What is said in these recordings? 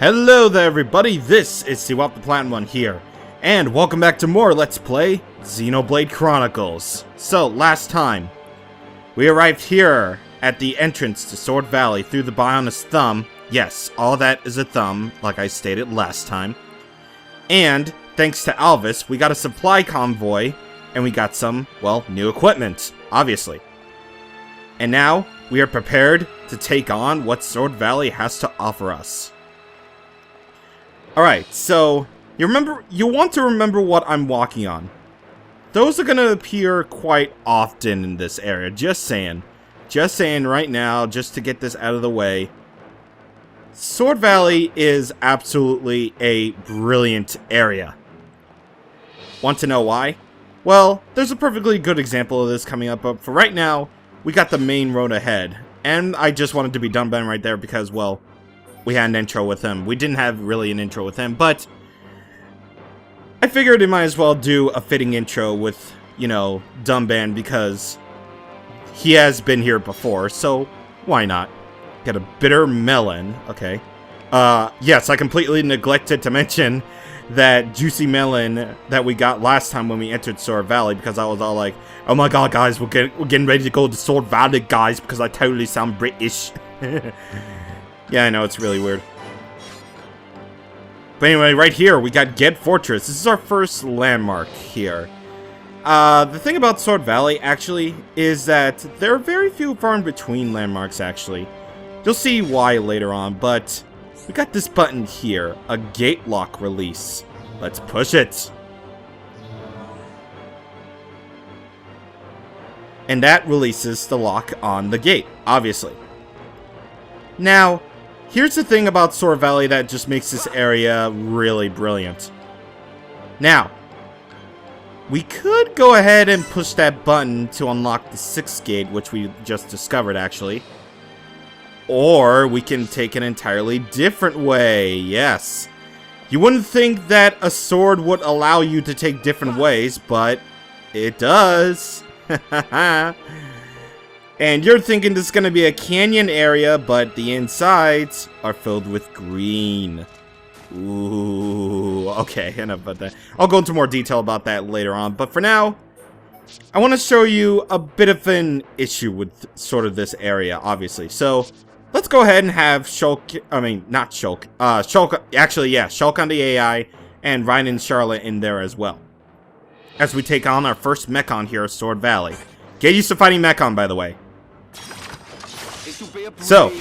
Hello there everybody, this is CwapTheNintendin here, and welcome back to more Let's Play Xenoblade Chronicles. So, last time, we arrived here at the entrance to Sword Valley through the Bionis thumb. Yes, all that is a thumb, like I stated last time. And, thanks to Alvis, we got a supply convoy, and we got some, well, new equipment, obviously. And now, we are prepared to take on what Sword Valley has to offer us. Alright, so, you want to remember what I'm walking on. Those are gonna appear quite often in this area, just saying. Just saying right now, just to get this out of the way. Sword Valley is absolutely a brilliant area. Want to know why? Well, there's a perfectly good example of this coming up, but for right now, we got the main road ahead. And I just wanted to be done Ben right there because, well, we had an intro with him. We didn't have really an intro with him, but I figured it might as well do a fitting intro with, you know, Dumban because he has been here before, so why not? Get a bitter melon, okay. Yes, I completely neglected to mention that juicy melon that we got last time when we entered Sword Valley because I was all like, oh my god guys, we're getting ready to go to Sword Valley guys because I totally sound British. Yeah, I know, it's really weird. But anyway, right here, we got Ged Fortress. This is our first landmark here. The thing about Sword Valley, actually, is that there are very few far in between landmarks, actually. You'll see why later on, but we got this button here, a gate lock release. Let's push it. And that releases the lock on the gate, obviously. Now, here's the thing about Sword Valley that just makes this area really brilliant. Now, we could go ahead and push that button to unlock the 6th gate, which we just discovered, actually. Or we can take an entirely different way, yes. You wouldn't think that a sword would allow you to take different ways, but it does. And you're thinking this is going to be a canyon area, but the insides are filled with green. Ooh, okay, enough about that. I'll go into more detail about that later on, but for now, I want to show you a bit of an issue with sort of this area, obviously. So, let's go ahead and have Shulk, Shulk, actually, yeah, Shulk on the AI, and Ryan and Charlotte in there as well. As we take on our first Mechon here at Sword Valley. Get used to fighting Mechon, by the way. So,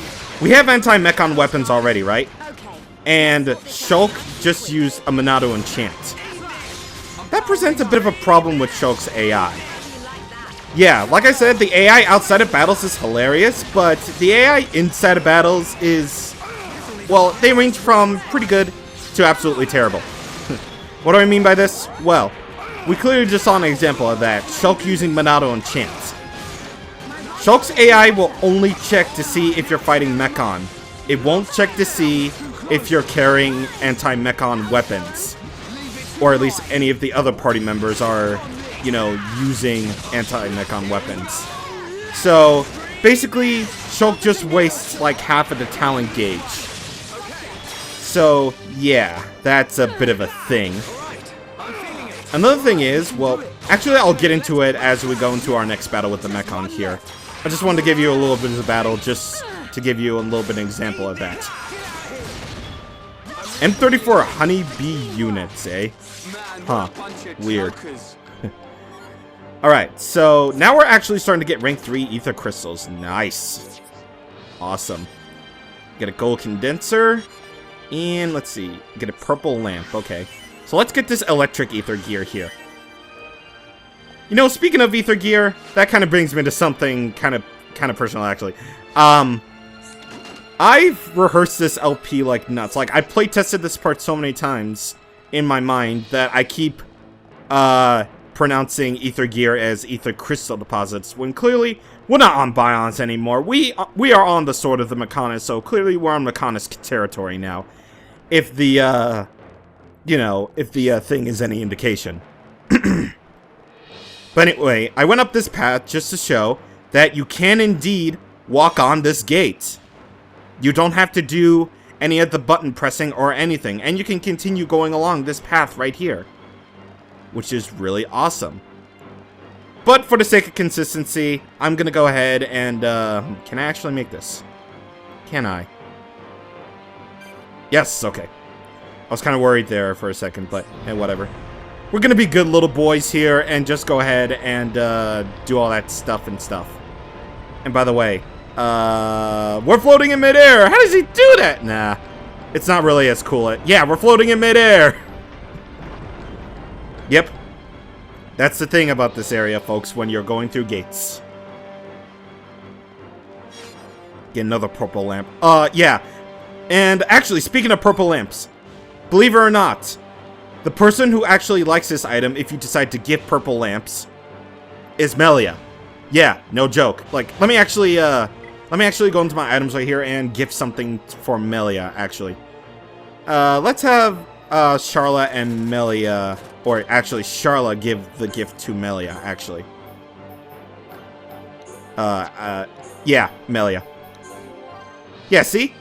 we have anti-Mechon weapons already, right? And Shulk just used a Monado enchant. That presents a bit of a problem with Shulk's AI. Yeah, like I said, the AI outside of battles is hilarious, but the AI inside of battles is, well, they range from pretty good to absolutely terrible. What do I mean by this? Well, we clearly just saw an example of that. Shulk using Monado enchant. Shulk's AI will only check to see if you're fighting Mechon. It won't check to see if you're carrying anti-Mechon weapons. Or at least any of the other party members are, you know, using anti-Mechon weapons. So, basically, Shulk just wastes like half of the talent gauge. So, yeah, that's a bit of a thing. Another thing is, well, actually I'll get into it as we go into our next battle with the Mechon here. I just wanted to give you a little bit of the battle just to give you a little bit of an example of that. M34 honeybee units, eh? Huh. Weird. Alright, so now we're actually starting to get rank 3 ether crystals. Nice. Awesome. Get a gold condenser. And let's see. Get a purple lamp. Okay. So let's get this electric ether gear here. You know, speaking of ether gear, that kind of brings me to something kind of personal, actually. I've rehearsed this LP like nuts. Like, I play tested this part so many times in my mind that I keep pronouncing ether gear as ether crystal deposits, when clearly we're not on Bionis anymore. We are on the Sword of the Mechonis, so clearly we're on Mechonis territory now. If the you know, if the thing is any indication. But anyway, I went up this path just to show that you can indeed walk on this gate. You don't have to do any of the button pressing or anything, and you can continue going along this path right here, which is really awesome. But for the sake of consistency, I'm gonna go ahead and, can I actually make this? Can I? Yes, okay. I was kind of worried there for a second, but hey, whatever. We're gonna be good little boys here and just go ahead and, do all that stuff and stuff. And by the way, we're floating in midair! How does he do that? Nah, it's not really as cool. Yeah, we're floating in midair! Yep. That's the thing about this area, folks, when you're going through gates. Get another purple lamp. Yeah. And actually, speaking of purple lamps, believe it or not, the person who actually likes this item, if you decide to give purple lamps, is Melia. Yeah, no joke. Like, let me actually go into my items right here and gift something for Melia, actually. Let's have, Charla and Melia, or actually, Charla give the gift to Melia, actually. Yeah, Melia. Yeah, see?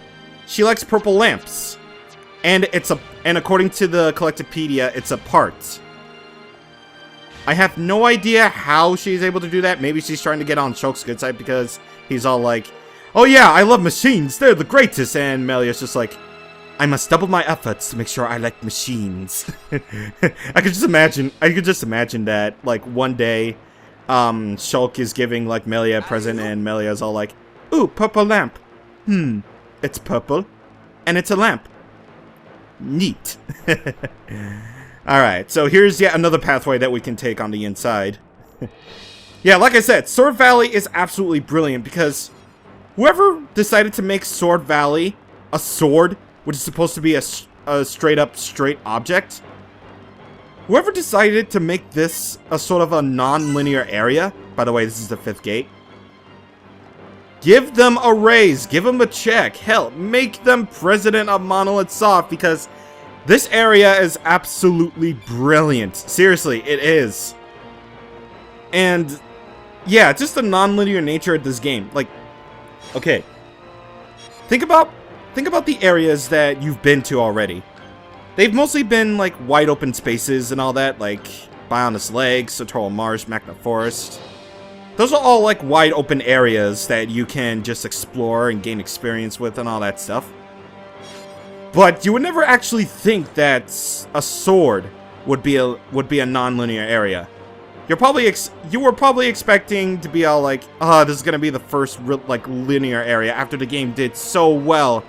She likes purple lamps. And according to the Collectopedia, it's a part. I have no idea how she's able to do that. Maybe she's trying to get on Shulk's good side because he's all like, oh yeah, I love machines, they're the greatest. And Melia's just like, I must double my efforts to make sure I like machines. I could just imagine that, like, one day, Shulk is giving, like, Melia a present, and Melia's all like, ooh, purple lamp. It's purple, and it's a lamp. Neat. Alright, so here's yet another pathway that we can take on the inside. Yeah, like I said, Sword Valley is absolutely brilliant, because whoever decided to make Sword Valley a sword, which is supposed to be a straight object, whoever decided to make this a sort of a non-linear area, by the way, this is the 5th gate, give them a raise, give them a check, hell, make them president of Monolith Soft, because this area is absolutely brilliant. Seriously, it is. And, yeah, just the non-linear nature of this game. Like, okay, think about the areas that you've been to already. They've mostly been, like, wide open spaces and all that, like Bionis Lake, Satoral Marsh, Magna Forest. Those are all, like, wide open areas that you can just explore and gain experience with and all that stuff. But you would never actually think that a sword would be a non-linear area. You were probably expecting to be all like, this is gonna be the first like linear area after the game did so well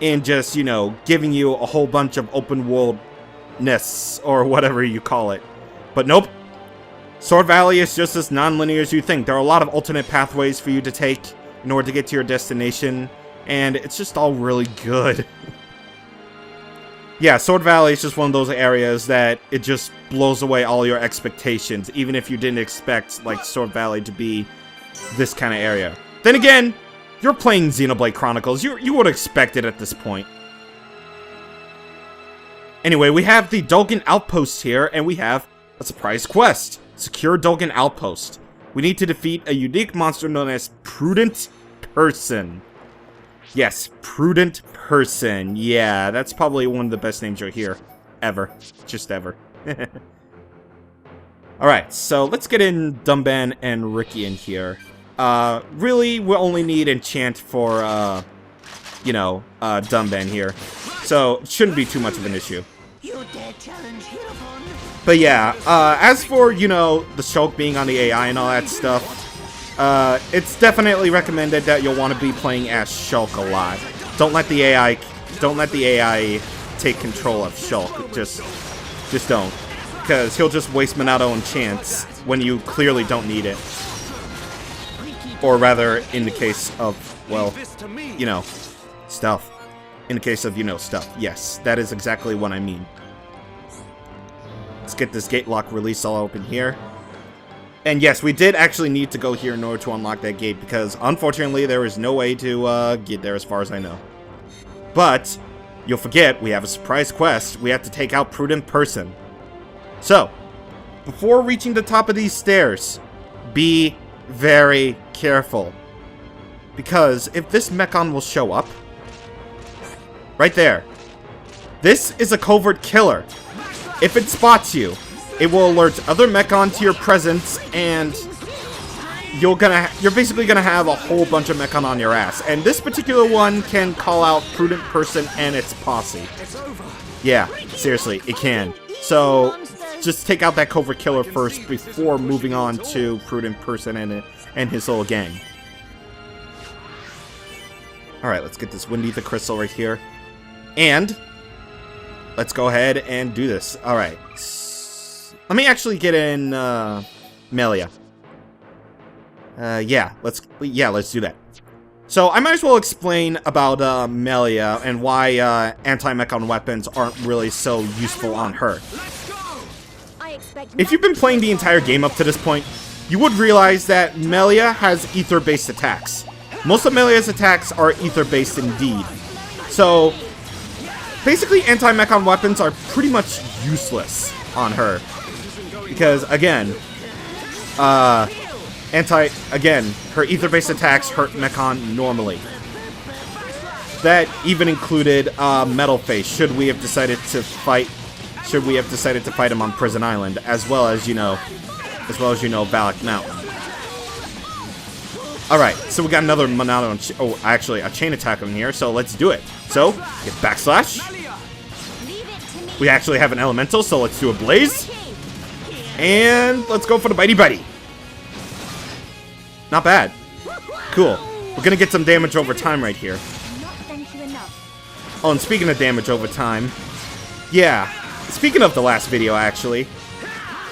in just, you know, giving you a whole bunch of open worldness or whatever you call it. But nope. Sword Valley is just as non-linear as you think. There are a lot of alternate pathways for you to take in order to get to your destination, and it's just all really good. Yeah, Sword Valley is just one of those areas that it just blows away all your expectations, even if you didn't expect, like, Sword Valley to be this kind of area. Then again, you're playing Xenoblade Chronicles. You would expect it at this point. Anyway, we have the Dolgan Outpost here, and we have a surprise quest. Secure Dolgan Outpost. We need to defeat a unique monster known as Prudent Person. Yes, Prudent Person. Yeah, that's probably one of the best names you'll hear. Ever. Just ever. Alright, so let's get in Dumban and Ricky in here. Really, we'll only need enchant for, you know, Dumban here. So, it shouldn't be too much of an issue. But yeah, as for, you know, the Shulk being on the AI and all that stuff, it's definitely recommended that you'll want to be playing as Shulk a lot. Don't let the AI take control of Shulk. Just don't. Because he'll just waste Monado enchants when you clearly don't need it. Or rather, in the case of, well, you know, stuff. In the case of, you know, stuff. Yes, that is exactly what I mean. Let's get this gate lock release all open here. And yes, we did actually need to go here in order to unlock that gate, because unfortunately there is no way to get there as far as I know. But, you'll forget, we have a surprise quest. We have to take out Prudent Person. So, before reaching the top of these stairs, be very careful. Because if this Mechon will show up, Right there. This is a covert killer. If it spots you, it will alert other Mechon to your presence, and you're basically gonna have a whole bunch of Mechon on your ass. And this particular one can call out Prudent Person and its posse. Yeah, seriously, it can. So just take out that covert killer first before moving on to Prudent Person and his little gang. Alright, let's get this Windy the Crystal right here. And let's go ahead and do this. Alright. Let me actually get in Melia. Yeah, let's do that. So I might as well explain about Melia and why anti-Mechon weapons aren't really so useful on her. If you've been playing the entire game up to this point, you would realize that Melia has ether-based attacks. Most of Melia's attacks are ether-based indeed. So basically, anti-Mechon weapons are pretty much useless on her. Because, again, her ether-based attacks hurt Mechon normally. That even included Metal Face, should we have decided to fight him on Prison Island, as well as, Valak Mountain. Alright, so we got another Monado, actually, a chain attack on here, so let's do it. So, get Backslash. We actually have an Elemental, so let's do a Blaze. And let's go for the Bitey Bitey. Not bad. Cool. We're gonna get some damage over time right here. Oh, and speaking of damage over time, yeah, speaking of the last video, actually,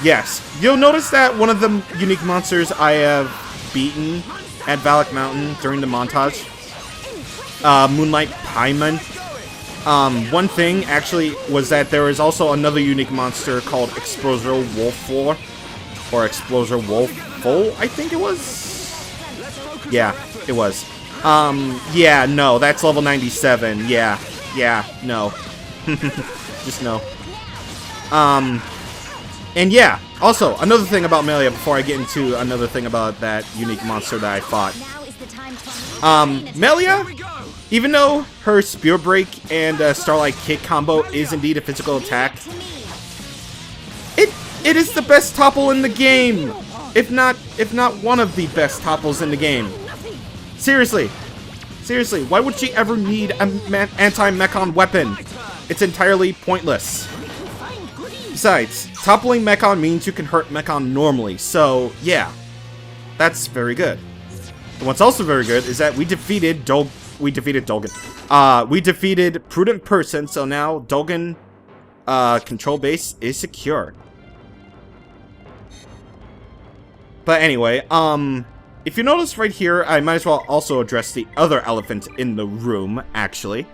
yes, you'll notice that one of the unique monsters I have beaten at Valak Mountain during the montage, Moonlight Paimon. One thing, actually, was that there is also another unique monster called Exploser Wolf, or Exploser Wolf, I think it was? Yeah, it was. Yeah, no, that's level 97, yeah, no. Just no. And yeah, also, another thing about Melia, before I get into another thing about that unique monster that I fought. Melia, even though her Spear Break and Starlight Kick combo is indeed a physical attack, it is the best topple in the game! If not one of the best topples in the game. Seriously, why would she ever need an anti-Mechon weapon? It's entirely pointless. Besides, toppling Mechon means you can hurt Mechon normally, so yeah, that's very good. And what's also very good is that we defeated Dolgan. We defeated Prudent Person, so now Dolgan control base is secure. But anyway, if you notice right here, I might as well also address the other elephant in the room, actually.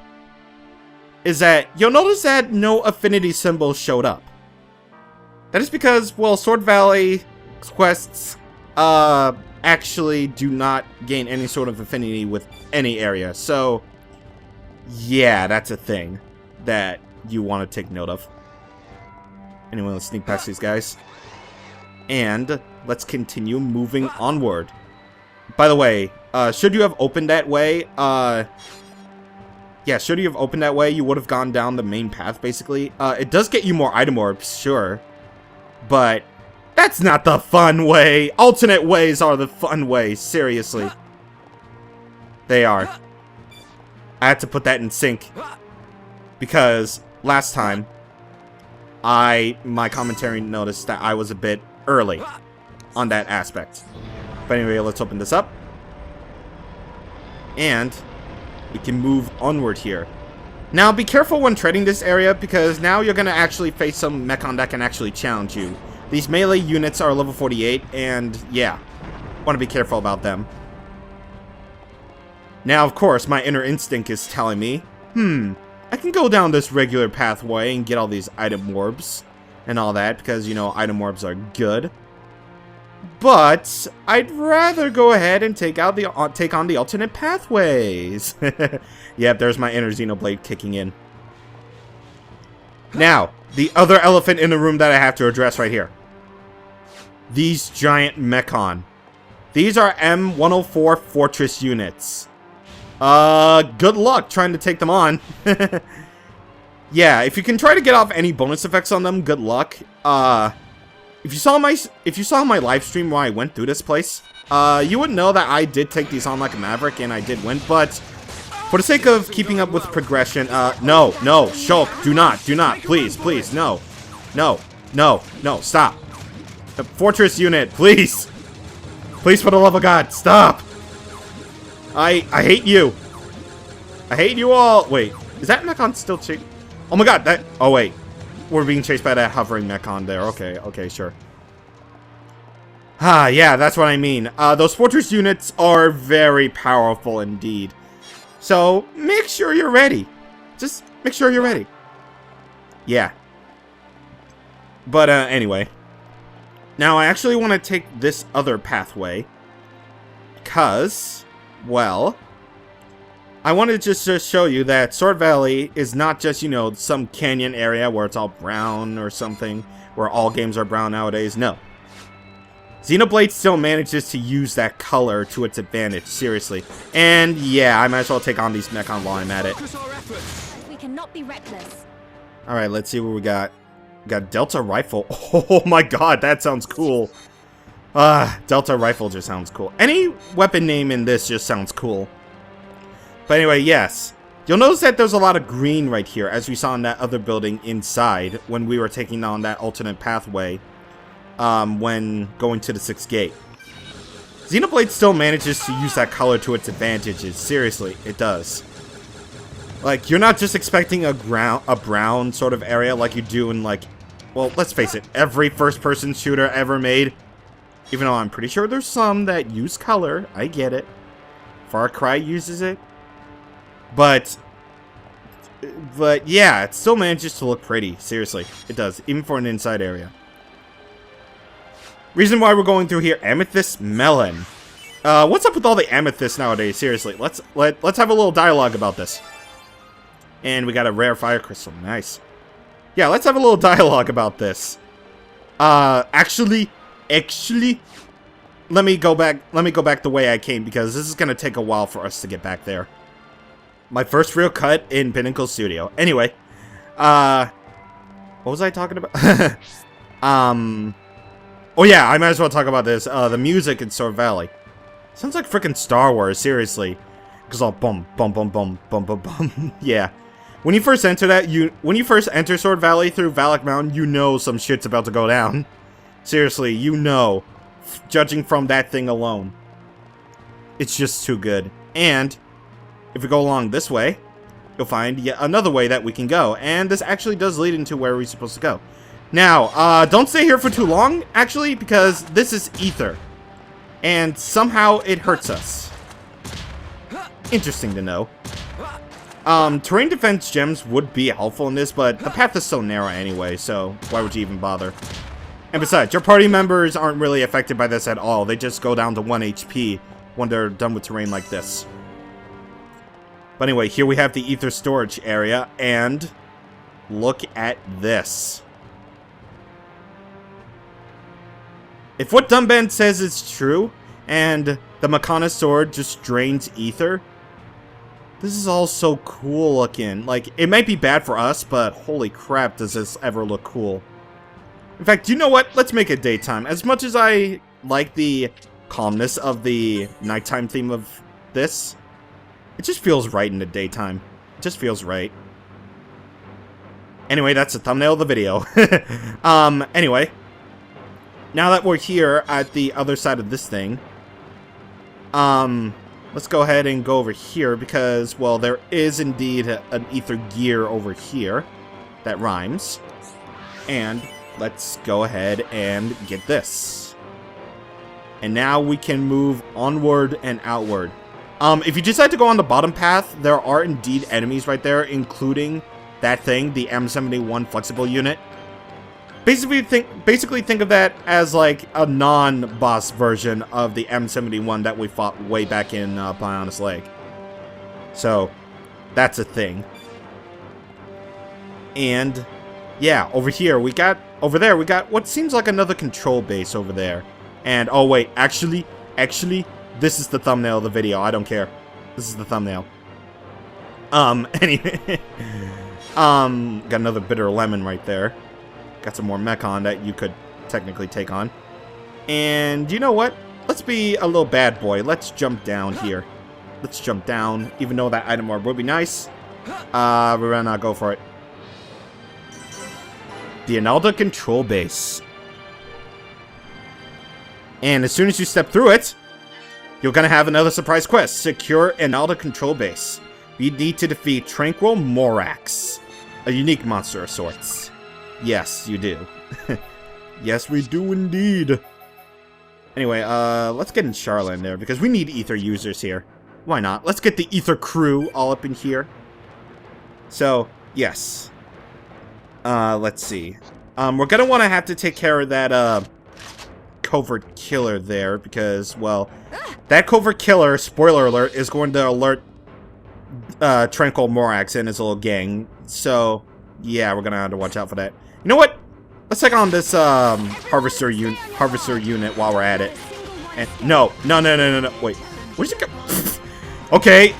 Is that you'll notice that no affinity symbol showed up. That is because, well, Sword Valley quests actually do not gain any sort of affinity with any area. So, yeah, that's a thing that you want to take note of. Anyway, let's sneak past these guys. And let's continue moving onward. By the way, should you have opened that way, yeah, should you have opened that way, you would have gone down the main path, basically. It does get you more item orbs, sure. But that's not the fun way. Alternate ways are the fun way, seriously. They are. I had to put that in sync. Because last time, my commentary noticed that I was a bit early on that aspect. But anyway, let's open this up. And we can move onward here. Now, be careful when treading this area, because now you're going to actually face some Mechon that can actually challenge you. These melee units are level 48, and yeah, want to be careful about them. Now, of course, my inner instinct is telling me, I can go down this regular pathway and get all these item orbs and all that, because, item orbs are good. But I'd rather go ahead and take on the alternate pathways. Yep, there's my inner Xenoblade kicking in. Now, the other elephant in the room that I have to address right here. These giant Mechon. These are M104 Fortress units. Good luck trying to take them on. Yeah, if you can try to get off any bonus effects on them, good luck. If you saw my live stream where I went through this place, you would know that I did take these on like a maverick and I did win, but for the sake of keeping up with progression, no, Shulk, do not, please, no, stop. The fortress unit, please, for the love of God, stop. I hate you. I hate you all. Wait, is that Mechon still chasing? Oh my God, oh wait. We're being chased by that hovering Mechon there. Okay, sure. Ah, yeah, that's what I mean. Those fortress units are very powerful indeed. So, make sure you're ready. Just make sure you're ready. Yeah. But, anyway. Now, I actually want to take this other pathway. Because, well, I wanted just to show you that Sword Valley is not just, you know, some canyon area where it's all brown or something, where all games are brown nowadays. No. Xenoblade still manages to use that color to its advantage, seriously. And yeah, I might as well take on these Mechon while I'm at it. We cannot be reckless. Alright, let's see what we got. We got Delta Rifle. Oh my God, that sounds cool. Delta Rifle just sounds cool. Any weapon name in this just sounds cool. But anyway, yes. You'll notice that there's a lot of green right here, as we saw in that other building inside, when we were taking on that alternate pathway, when going to the 6th gate. Xenoblade still manages to use that color to its advantages. Seriously, it does. Like, you're not just expecting a brown sort of area like you do in, like, well, let's face it, every first-person shooter ever made. Even though I'm pretty sure there's some that use color. I get it. Far Cry uses it. But yeah, it still manages to look pretty. Seriously, it does, even for an inside area. Reason why we're going through here, Amethyst Melon. What's up with all the amethysts nowadays? Seriously, let's have a little dialogue about this. And we got a rare fire crystal. Nice. Yeah, let's have a little dialogue about this. Actually, let me go back the way I came, because this is gonna take a while for us to get back there. My first real cut in Pinnacle Studio. Anyway, what was I talking about? Oh yeah, I might as well talk about this. The music in Sword Valley. Sounds like freaking Star Wars, seriously. Cause all bum bum bum bum bum bum bum. Yeah. When you first enter Sword Valley through Valak Mountain, you know some shit's about to go down. Seriously, you know. Judging from that thing alone. It's just too good. And if we go along this way, you'll find yet another way that we can go. And this actually does lead into where we're supposed to go. Now, don't stay here for too long, actually, because this is ether. And somehow it hurts us. Interesting to know. Terrain defense gems would be helpful in this, but the path is so narrow anyway, so why would you even bother? And besides, your party members aren't really affected by this at all. They just go down to 1 HP when they're done with terrain like this. But anyway, here we have the ether storage area, and look at this. If what Dunban says is true, and the Makana sword just drains ether, this is all so cool looking. Like, it might be bad for us, but holy crap, does this ever look cool. In fact, you know what? Let's make it daytime. As much as I like the calmness of the nighttime theme of this, it just feels right in the daytime. It just feels right. Anyway, that's the thumbnail of the video. Anyway. Now that we're here at the other side of this thing, let's go ahead and go over here because, well, there is indeed an ether gear over here that rhymes. And let's go ahead and get this. And now we can move onward and outward. If you decide to go on the bottom path, there are indeed enemies right there, including that thing, the M71 flexible unit. Basically think of that as like a non-boss version of the M71 that we fought way back in Bionis Lake. So, that's a thing. And, yeah, over there we got what seems like another control base over there. And, oh wait, actually, this is the thumbnail of the video, I don't care. This is the thumbnail. Anyway. Got another bitter lemon right there. Got some more Mechon that you could technically take on. And you know what? Let's be a little bad boy. Let's jump down here. Let's jump down, even though that item orb would be nice. We're gonna go for it. The Analda control base. And as soon as you step through it, you're gonna have another surprise quest. Secure Analda control base. You need to defeat Tranquil Morax, a unique monster of sorts. Yes, you do. Yes, we do indeed. Anyway, let's get in Charlotte in there, because we need ether users here. Why not? Let's get the ether crew all up in here. So, yes. Let's see. We're gonna want to have to take care of that, covert killer there, because, well, that covert killer, spoiler alert, is going to alert Tranquil Morax and his little gang. So, yeah, we're gonna have to watch out for that. You know what? Let's take on this harvester unit while we're at it. And no. Wait, where's it go? Okay,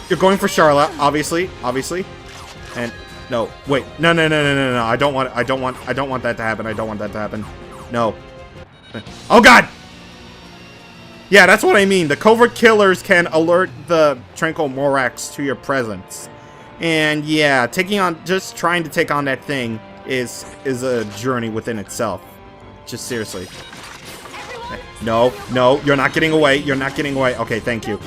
you're going for Charlotte, obviously. And no, wait, no. I don't want that to happen. No. Oh God. Yeah, that's what I mean. The covert killers can alert the Tranquil Morax to your presence. And yeah, just trying to take on that thing is a journey within itself. Just seriously. No, you're not getting away. Okay, thank you.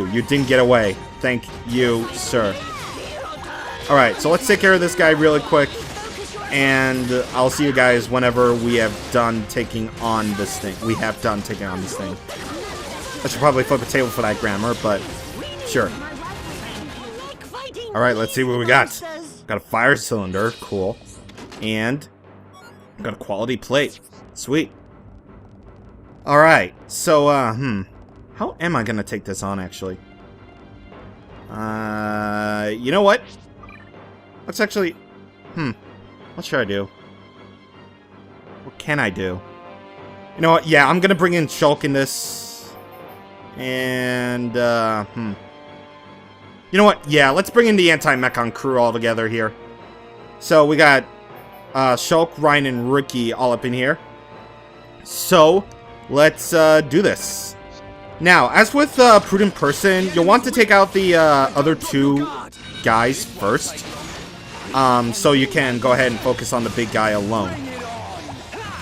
You didn't get away. Thank you, sir. Alright, so let's take care of this guy really quick. And I'll see you guys whenever we have done taking on this thing. I should probably flip a table for that grammar, but sure. Alright, let's see what we got. Got a fire cylinder, cool. And got a quality plate. Sweet. Alright, so, how am I gonna take this on, actually? You know what? Let's actually, what should I do? What can I do? You know what? Yeah, I'm gonna bring in Shulk in this. And, you know what? Yeah, let's bring in the anti-Mechon crew all together here. So, we got, Shulk, Ryan, and Ricky all up in here. So, let's, do this. Now, as with, Prudent Person, you'll want to take out the, other two guys first. So you can go ahead and focus on the big guy alone.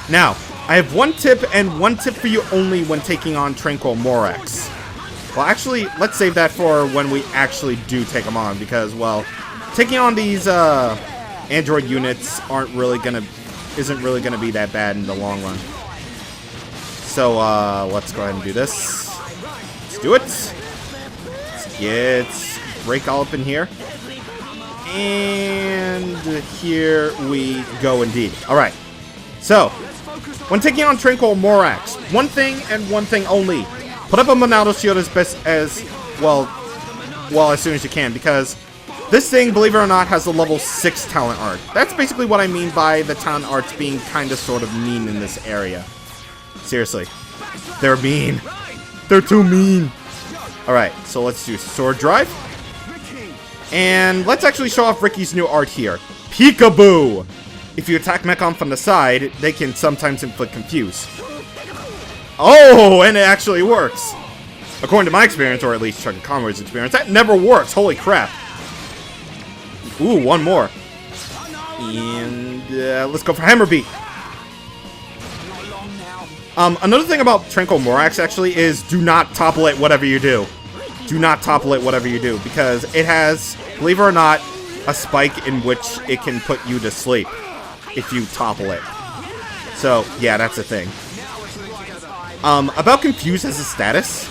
Now, I have one tip, and one tip for you only when taking on Tranquil Morax. Well, actually, let's save that for when we actually do take him on, because, well, taking on these, android units isn't really gonna be that bad in the long run. So, let's go ahead and do this. Let's do it. Let's get Break all up in here. And here we go indeed. Alright. So, when taking on Tranquil Morax, one thing and one thing only. Put up a Monado shield as best as, well, as soon as you can, because this thing, believe it or not, has a level 6 talent art. That's basically what I mean by the talent arts being kind of sort of mean in this area. Seriously. They're mean. They're too mean. Alright, so let's do Sword Drive. And let's actually show off Ricky's new art here. Peekaboo! If you attack Mechon from the side, they can sometimes inflict confuse. Oh, and it actually works. According to my experience, or at least Chuck and Conway's experience, that never works. Holy crap. Ooh, one more. And let's go for Hammer Beat. Another thing about Tranquil Morax, actually, is do not topple it whatever you do. Do not topple it whatever you do, because it has, believe it or not, a spike in which it can put you to sleep if you topple it. So, yeah, that's a thing. About Confuse as a status,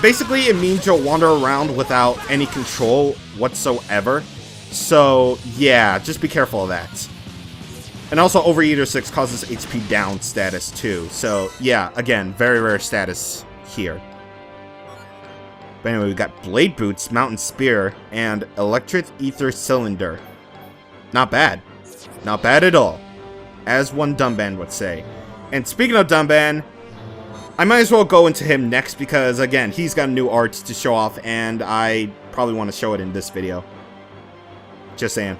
basically it means you'll wander around without any control whatsoever. So, yeah, just be careful of that. And also, Overeater 6 causes HP down status, too. So, yeah, again, very rare status here. But anyway, we got Blade Boots, Mountain Spear, and Electric Ether Cylinder. Not bad. Not bad at all. As one Dumban would say. And speaking of Dumban, I might as well go into him next because, again, he's got new art to show off, and I probably want to show it in this video. Just saying.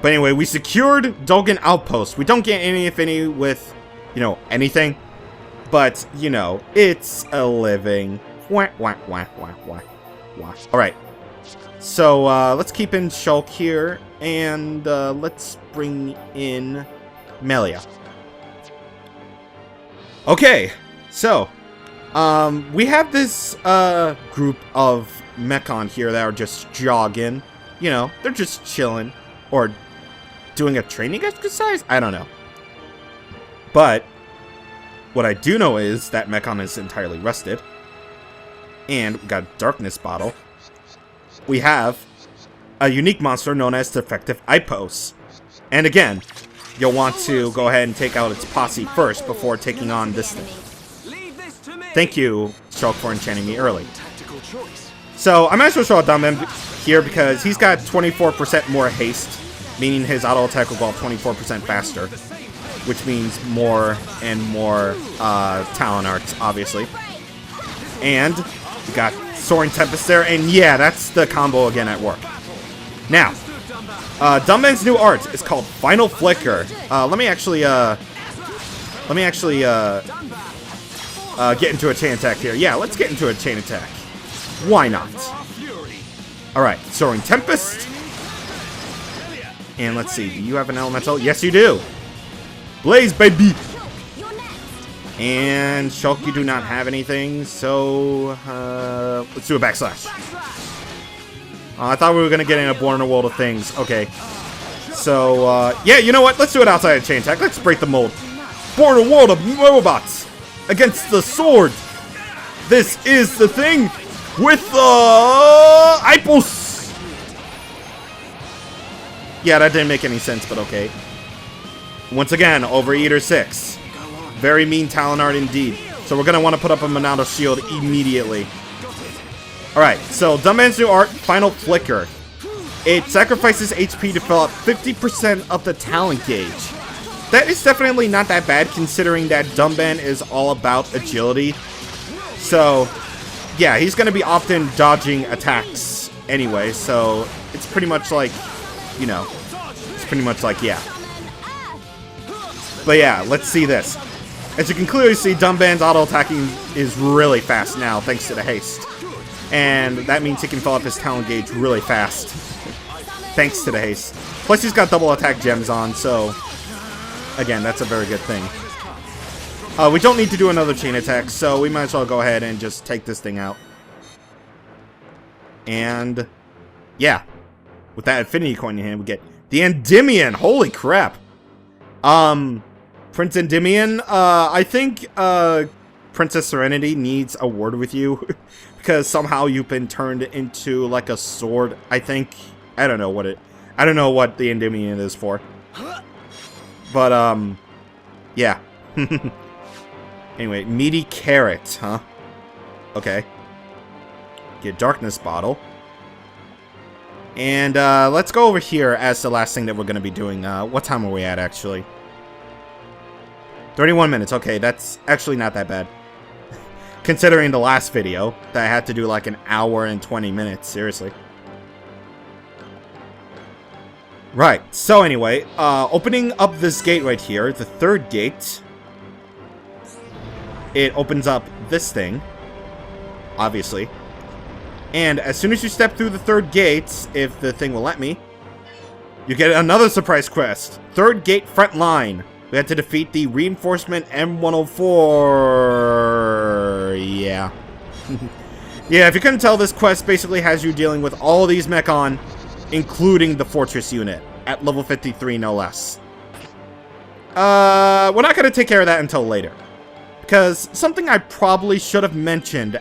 But anyway, we secured Dolgan Outpost. We don't get any, if any, with, you know, anything. But, you know, it's a living. Wah, wah, wah, wah, wah, wah. Alright. So, let's keep in Shulk here, and let's bring in Melia. Okay, so, we have this group of Mechon here that are just jogging. You know, they're just chilling, or doing a training exercise? I don't know. But, what I do know is that Mechon is entirely rested. And we got a Darkness Bottle. We have a unique monster known as Defective Ipos. And again, you'll want to go ahead and take out its posse first before taking on this thing. Thank you, Shulk, for enchanting me early. So, I might as well show a Dumben here because he's got 24% more haste, meaning his auto attack will go up 24% faster, which means more and more Talon Arts, obviously. And we got Soaring Tempest there, and yeah, that's the combo again at work. Now, Dumben's new art is called Final Flicker. Let me actually get into a chain attack here. Yeah, let's get into a chain attack. Why not? Alright, Soaring Tempest. And let's see, do you have an elemental? Yes, you do. Blaze, baby! And Shulk, you do not have anything, so let's do a backslash. I thought we were gonna get in a Born in a World of Things. Okay. So, yeah, you know what? Let's do it outside of chain attack. Let's break the mold. Born in a World of Robots against the sword. This is the thing with the Ipos. Yeah, that didn't make any sense, but okay. Once again, Overeater 6. Very mean Talon Art indeed. So we're going to want to put up a Monado Shield immediately. Alright, so Dumben's new art, Final Flicker. It sacrifices HP to fill up 50% of the talent gauge. That is definitely not that bad considering that Dumben is all about agility. So, yeah, he's going to be often dodging attacks anyway, so it's pretty much like, you know, it's pretty much like, yeah. But yeah, let's see this. As you can clearly see, Dumben's auto-attacking is really fast now, thanks to the haste. And that means he can fill up his talent gauge really fast, thanks to the haste. Plus, he's got double attack gems on, so, again, that's a very good thing. We don't need to do another chain attack, so we might as well go ahead and just take this thing out. And, yeah. With that Infinity Coin in hand, we get the Endymion! Holy crap! Prince Endymion, I think, Princess Serenity needs a word with you. Because somehow you've been turned into, like, a sword, I think. I don't know what the Endymion is for. But, yeah. Anyway, Meaty Carrot, huh? Okay. Get Darkness Bottle. And, let's go over here as the last thing that we're going to be doing. What time are we at, actually? 31 minutes. Okay, that's actually not that bad. Considering the last video, that I had to do like an hour and 20 minutes. Seriously. Right, so anyway, opening up this gate right here, the third gate. It opens up this thing. Obviously. And as soon as you step through the third gate, if the thing will let me, you get another surprise quest. Third gate front line. We had to defeat the reinforcement M104. Yeah. Yeah, if you couldn't tell, this quest basically has you dealing with all these Mechon, including the Fortress unit, at level 53, no less. We're not going to take care of that until later. Because something I probably should have mentioned,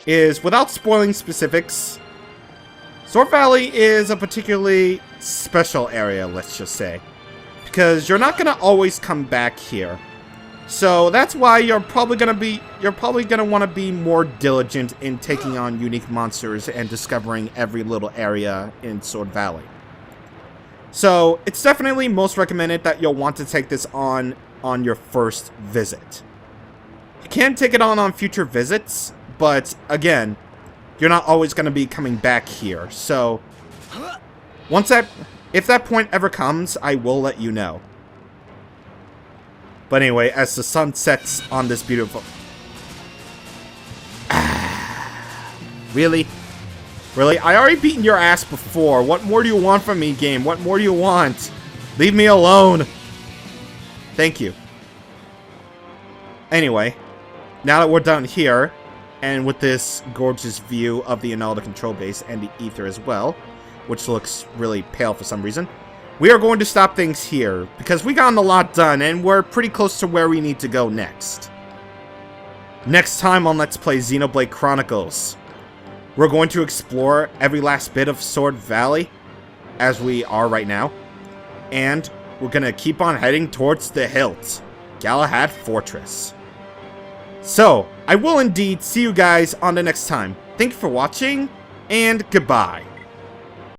is, without spoiling specifics, Sword Valley is a particularly special area, let's just say. Because you're not going to always come back here. So that's why you're probably going to want to be more diligent in taking on unique monsters and discovering every little area in Sword Valley. So, it's definitely most recommended that you'll want to take this on your first visit. You can take it on future visits, but again, you're not always going to be coming back here. So, if that point ever comes, I will let you know. But anyway, as the sun sets on this beautiful... Really? Really? I already beaten your ass before. What more do you want from me, game? What more do you want? Leave me alone. Thank you. Anyway, now that we're done here, and with this gorgeous view of the Inalda control base and the ether as well, which looks really pale for some reason, we are going to stop things here, because we gotten a lot done, and we're pretty close to where we need to go next. Next time on Let's Play Xenoblade Chronicles, we're going to explore every last bit of Sword Valley, as we are right now, and we're going to keep on heading towards the hilt, Galahad Fortress. So, I will indeed see you guys on the next time. Thank you for watching, and goodbye.